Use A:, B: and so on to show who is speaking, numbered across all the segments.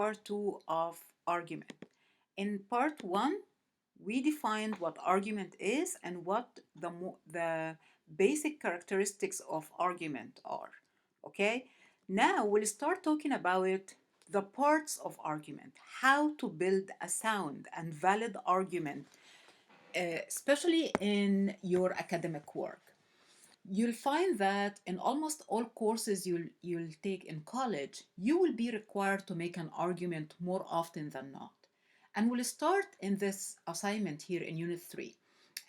A: part 2 of argument. In part 1, we defined what argument is and what the basic characteristics of argument are. Okay? Now we'll start talking about the parts of argument, how to build a sound and valid argument, especially in your academic work. You'll find that in almost all courses you'll take in college, you will be required to make an argument more often than not. And we'll start in this assignment here in Unit 3.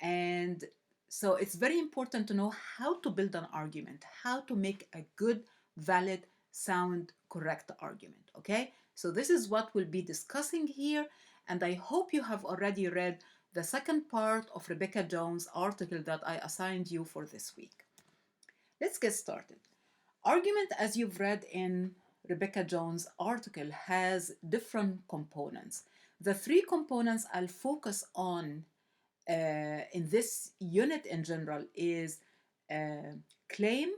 A: And so it's very important to know how to build an argument, how to make a good, valid, sound, correct argument, okay? So this is what we'll be discussing here, and I hope you have already read the second part of Rebecca Jones' article that I assigned you for this week. Let's get started. Argument, as you've read in Rebecca Jones' article, has different components. The three components I'll focus on in this unit in general is claim,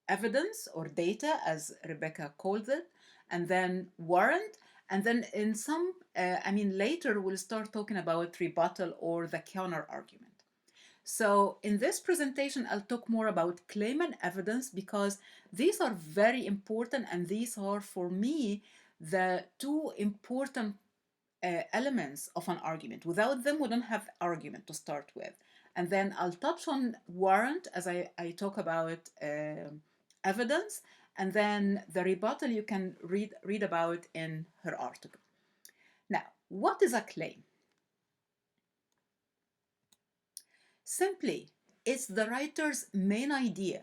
A: evidence or data, as Rebecca called it, and then warrant, and then in some, later we'll start talking about rebuttal or the counter argument. So in this presentation, I'll talk more about claim and evidence because these are very important, and these are, for me, the two important elements of an argument. Without them, we don't have argument to start with. And then I'll touch on warrant as I talk about evidence, and then the rebuttal you can read about in her article. Now, what is a claim? Simply, it's the writer's main idea,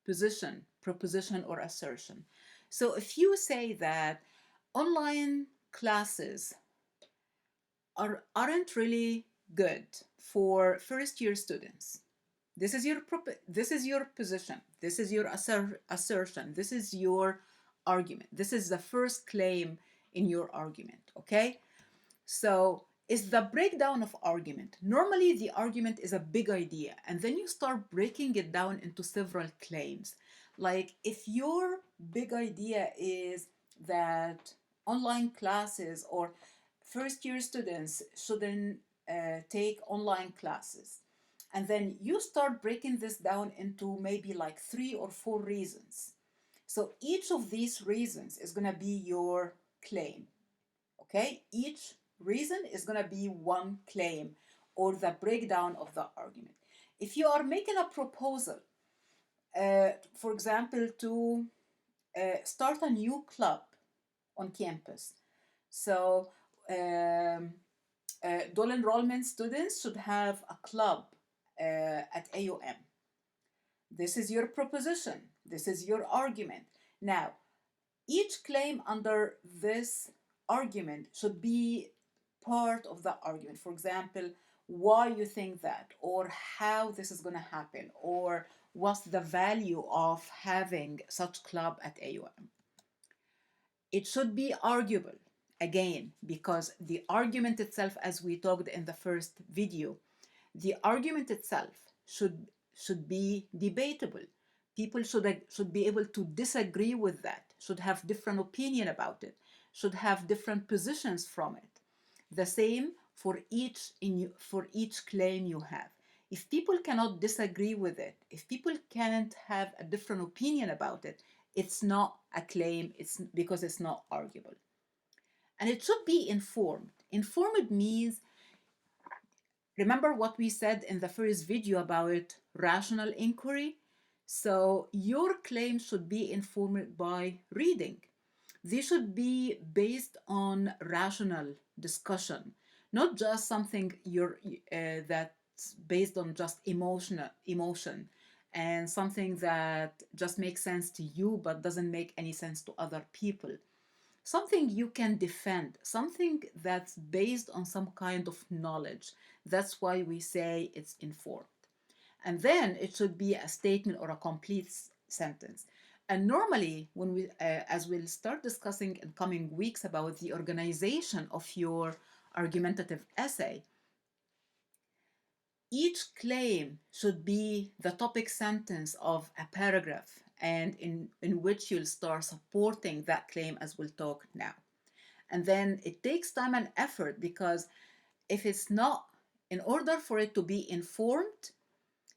A: position, proposition, or assertion. So if you say that online classes aren't really good for first-year students, this is your position, this is your assertion, this is your argument, this is the first claim in your argument, okay? So it's the breakdown of argument. Normally the argument is a big idea, and then you start breaking it down into several claims. Like if your big idea is that online classes or first-year students shouldn't take online classes, and then you start breaking this down into maybe like 3 or 4 reasons. So each of these reasons is going to be your claim, okay? Each reason is going to be one claim or the breakdown of the argument. If you are making a proposal, for example, to start a new club on campus, so dual enrollment students should have a club at AUM. This is your proposition. This is your argument. Now, each claim under this argument should be part of the argument. For example, why you think that, or how this is going to happen, or what's the value of having such club at AUM. It should be arguable, again, because the argument itself, as we talked in the first video, the argument itself should be debatable. People should be able to disagree with that, should have different opinion about it, should have different positions from it. The same for each claim you have. If people cannot disagree with it, if people can't have a different opinion about it, it's not a claim, it's because it's not arguable. And it should be informed. Informed means, remember what we said in the first video about rational inquiry? So your claim should be informed by reading. They should be based on rational discussion, not just something that's based on just emotion and something that just makes sense to you but doesn't make any sense to other people. Something you can defend, something that's based on some kind of knowledge. That's why we say it's informed. And then it should be a statement or a complete sentence. And normally, when we, as we'll start discussing in coming weeks about the organization of your argumentative essay, each claim should be the topic sentence of a paragraph, and in which you'll start supporting that claim, as we'll talk now. And then it takes time and effort, because if it's not, in order for it to be informed,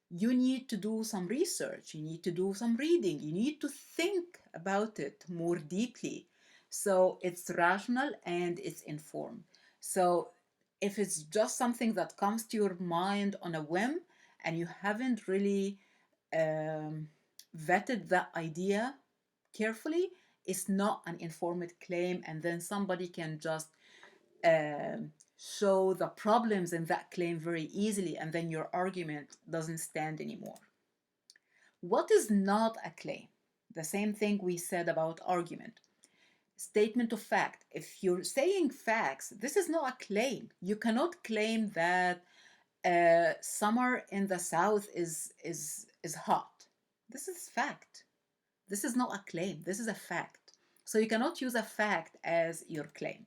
A: you need to do some research, you need to do some reading, you need to think about it more deeply. So it's rational and it's informed. So if it's just something that comes to your mind on a whim and you haven't really um, vetted that idea carefully, it's not an informed claim, and then somebody can just um show the problems in that claim very easily, and then your argument doesn't stand anymore. What is not a claim? The same thing we said about argument. Statement of fact. If you're saying facts, this is not a claim. You cannot claim that summer in the south is hot. This is fact. This is not a claim. This is a fact. So you cannot use a fact as your claim.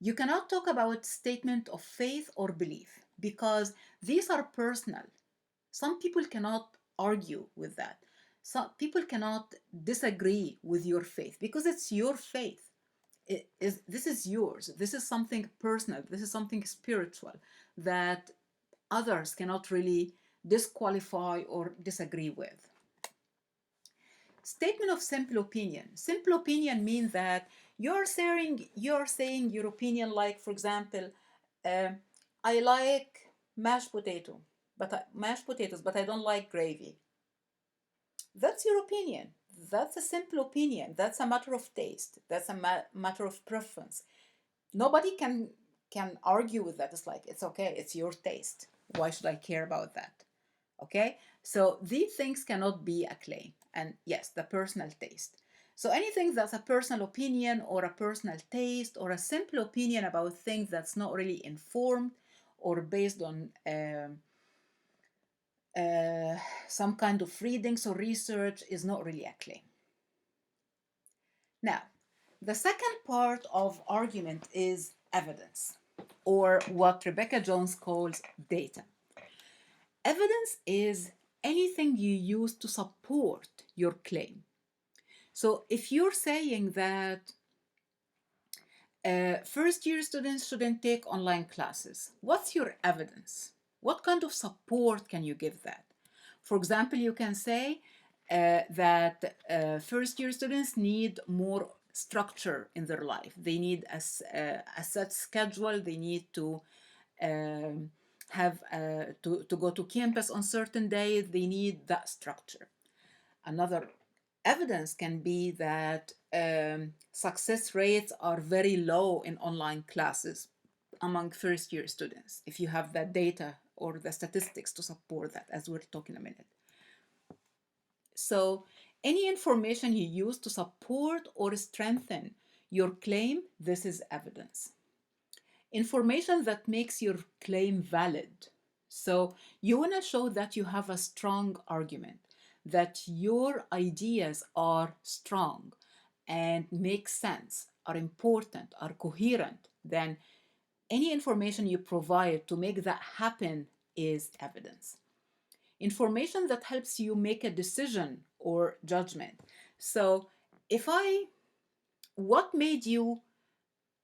A: You cannot talk about statement of faith or belief, because these are personal. Some people cannot argue with that. Some people cannot disagree with your faith because it's your faith. This is yours. This is something personal. This is something spiritual that others cannot really disqualify or disagree with. Statement of simple opinion. Simple opinion means that you're saying your opinion, like, for example, uh, I like mashed potatoes, but I don't like gravy. That's your opinion. That's a simple opinion. That's a matter of taste. That's a matter of preference. Nobody can argue with that. It's like, it's okay. It's your taste. Why should I care about that? Okay, so these things cannot be a claim. And yes, the personal taste. So anything that's a personal opinion or a personal taste or a simple opinion about things that's not really informed or based on some kind of readings or research is not really a claim. Now, the second part of argument is evidence, or what Rebecca Jones calls data. Evidence is anything you use to support your claim. So if you're saying that first year students shouldn't take online classes, what's your evidence? What kind of support can you give that? For example, you can say that first year students need more structure in their life. They need a set schedule. They need to um, have to go to campus on certain days. They need that structure. Another evidence can be that success rates are very low in online classes among first year students, if you have that data or the statistics to support that, as we'll talk in a minute. So any information you use to support or strengthen your claim, this is evidence. Information that makes your claim valid. So you want to show that you have a strong argument, that your ideas are strong and make sense, are important, are coherent. Then any information you provide to make that happen is evidence. Information that helps you make a decision or judgment. So what made you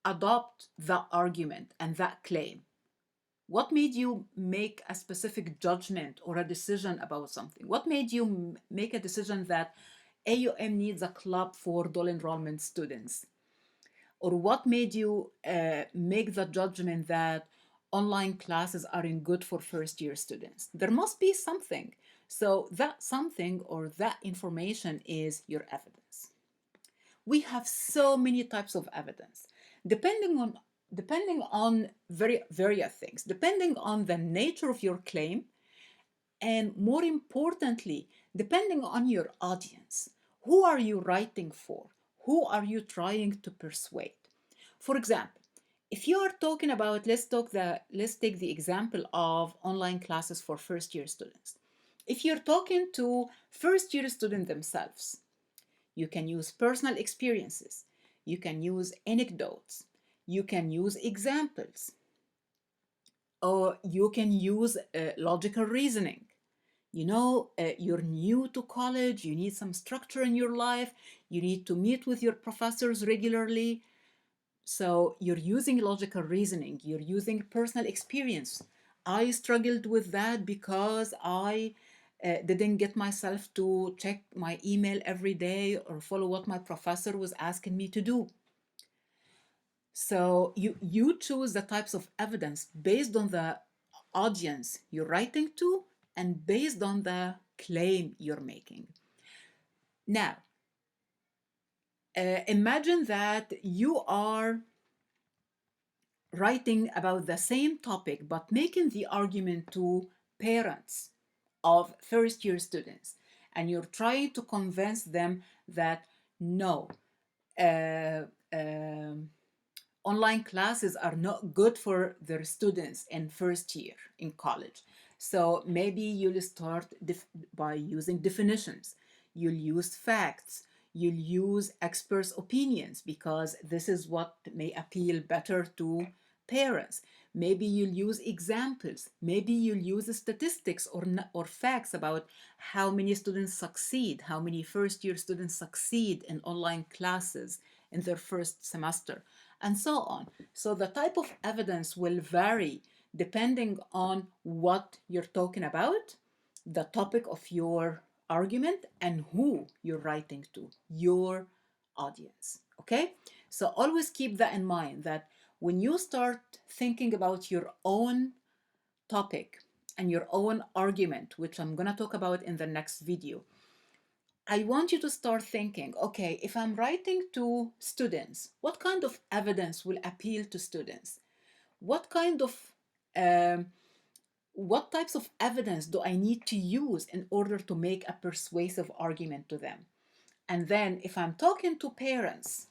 A: adopt that argument and that claim? What made you make a specific judgment or a decision about something? What made you make a decision that AUM needs a club for dual enrollment students? Or what made you make the judgment that online classes aren't good for first year students? There must be something. So that something or that information is your evidence. We have so many types of evidence, depending on various things, depending on the nature of your claim, and more importantly, depending on your audience. Who are you writing for? Who are you trying to persuade? For example, if you are talking about, let's take the example of online classes for first year students. If you're talking to first year students themselves, you can use personal experiences, you can use anecdotes, you can use examples, or you can use logical reasoning. you're new to college, you need some structure in your life, you need to meet with your professors regularly. So you're using logical reasoning, you're using personal experience. I struggled with that because I didn't get myself to check my email every day or follow what my professor was asking me to do. So you choose the types of evidence based on the audience you're writing to and based on the claim you're making. Now, imagine that you are writing about the same topic but making the argument to parents of first year students, and you're trying to convince them that no, uh, um, online classes are not good for their students in first year in college. So maybe you'll start by using definitions, you'll use facts, you'll use experts' opinions because this is what may appeal better to parents. Maybe you'll use examples, maybe you'll use statistics or facts about how many students succeed, how many first year students succeed in online classes in their first semester, and so on. So the type of evidence will vary depending on what you're talking about, the topic of your argument, and who you're writing to, your audience. Okay? So always keep that in mind, that when you start thinking about your own topic and your own argument, which I'm going to talk about in the next video, I want you to start thinking, okay, if I'm writing to students, what kind of evidence will appeal to students? What kind of um, what types of evidence do I need to use in order to make a persuasive argument to them? And then if I'm talking to parents,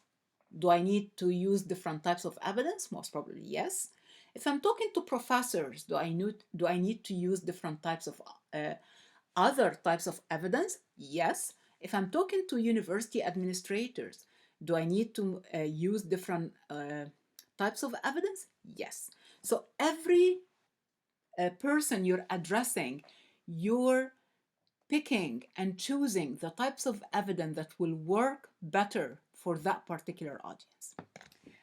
A: do I need to use different types of evidence? Most probably yes. If I'm talking to professors, do I need to use different types of other types of evidence? Yes. If I'm talking to university administrators, do I need to use different types of evidence? Yes. So every person you're addressing, you're picking and choosing the types of evidence that will work better for that particular audience.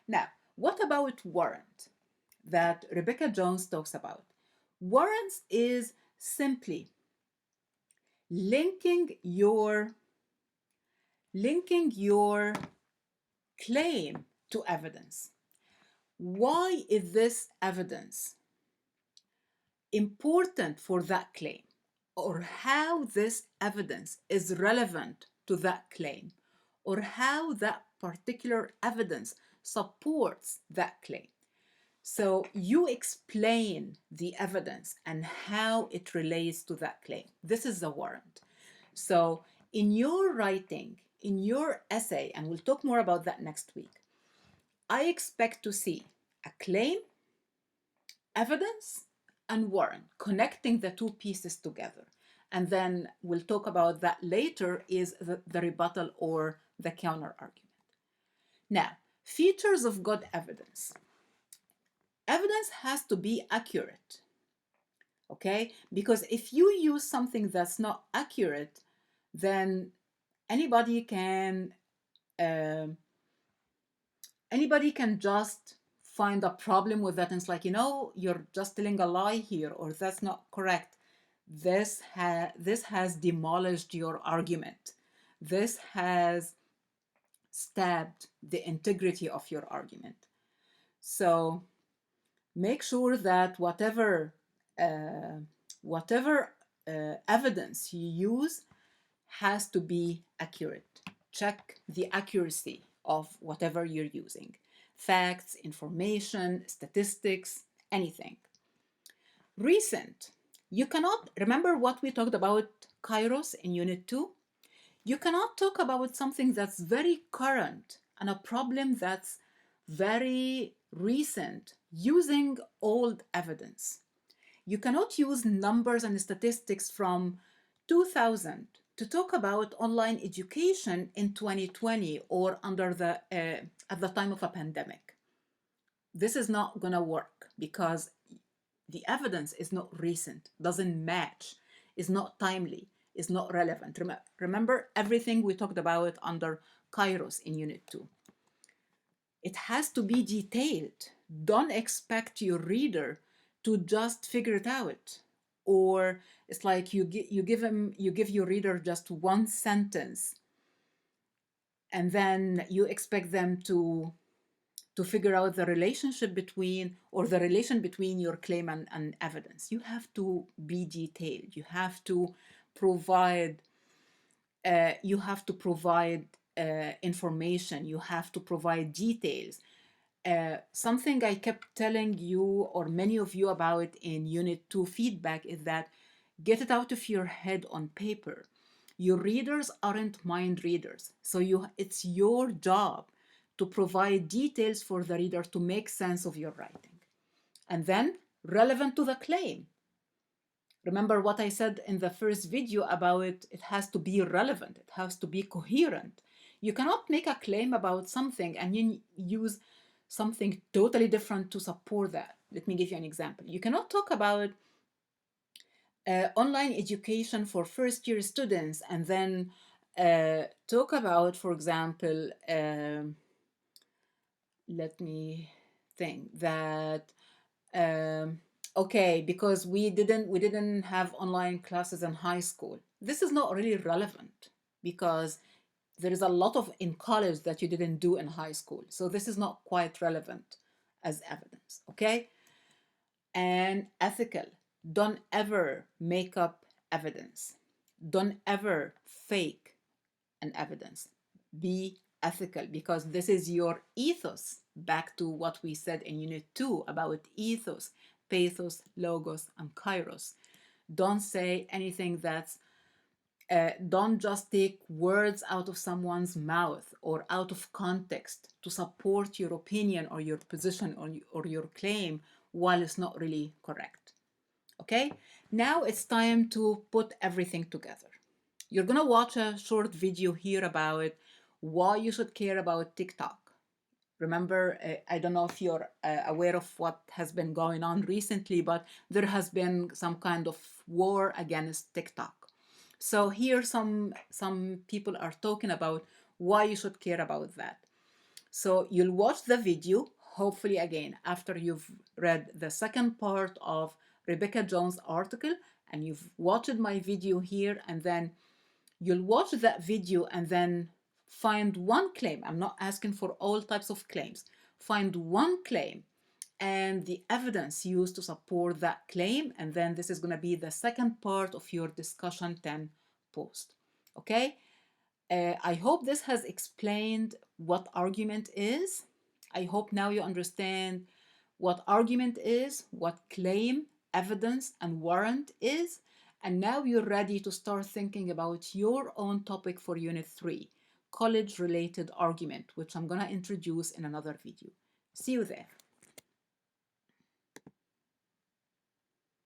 A: Now, what about warrant that Rebecca Jones talks about? Warrants is simply linking your claim to evidence. Why is this evidence important for that claim, or how this evidence is relevant to that claim, or how that particular evidence supports that claim? So you explain the evidence and how it relates to that claim. This is the warrant. So in your writing, in your essay, and we'll talk more about that next week, I expect to see a claim, evidence, and warrant, connecting the two pieces together. And then we'll talk about that later, is the rebuttal or the counter argument. Now, features of good evidence. Evidence has to be accurate, okay? Because if you use something that's not accurate, then anybody can uh, anybody can just find a problem with that, and it's like, you're just telling a lie here, or that's not correct. This has demolished your argument. This has stabbed the integrity of your argument. So make sure that whatever evidence you use has to be accurate. Check the accuracy of whatever you're using. Facts, information, statistics, anything. Recent. You cannot remember what we talked about Kairos in Unit 2? You cannot talk about something that's very current and a problem that's very recent using old evidence. You cannot use numbers and statistics from 2000 to talk about online education in 2020 or at the time of a pandemic. This is not going to work because the evidence is not recent, doesn't match. is not timely, is not relevant. Remember everything we talked about under Kairos in Unit 2. It has to be detailed. Don't expect your reader to just figure it out. Or it's like you give your reader just one sentence, and then you expect them to figure out the relationship between, or the relation between your claim and evidence. You have to be detailed. You have to provide information. You have to provide details. Something I kept telling you, or many of you, about in Unit 2 feedback is that get it out of your head on paper. Your readers aren't mind readers. So it's your job to provide details for the reader to make sense of your writing. And then relevant to the claim. Remember what I said in the first video about it has to be relevant. It has to be coherent. You cannot make a claim about something and then use something totally different to support that. Let me give you an example. You cannot talk about online education for first-year students and then talk about, for example, let me think that okay, because we didn't have online classes in high school. This is not really relevant because there is a lot of in college that you didn't do in high school. So this is not quite relevant as evidence, okay? And ethical. Don't ever make up evidence. Don't ever fake an evidence. Be ethical, because this is your ethos. Back to what we said in Unit 2 about ethos, pathos, logos, and kairos. Don't say anything that's don't just take words out of someone's mouth or out of context to support your opinion or your position or your claim while it's not really correct. Okay, now it's time to put everything together. You're gonna watch a short video here about why you should care about TikTok. Remember, I don't know if you're aware of what has been going on recently, but there has been some kind of war against TikTok. So here some people are talking about why you should care about that. So you'll watch the video, hopefully again, after you've read the second part of Rebecca Jones' article and you've watched my video here, and then you'll watch that video and then find one claim. I'm not asking for all types of claims. Find one claim and the evidence used to support that claim. And then this is going to be the second part of your discussion 10 post. Okay? I hope this has explained what argument is. I hope now you understand what argument is, what claim, evidence, and warrant is. And now you're ready to start thinking about your own topic for Unit 3, college-related argument, which I'm going to introduce in another video. See you there.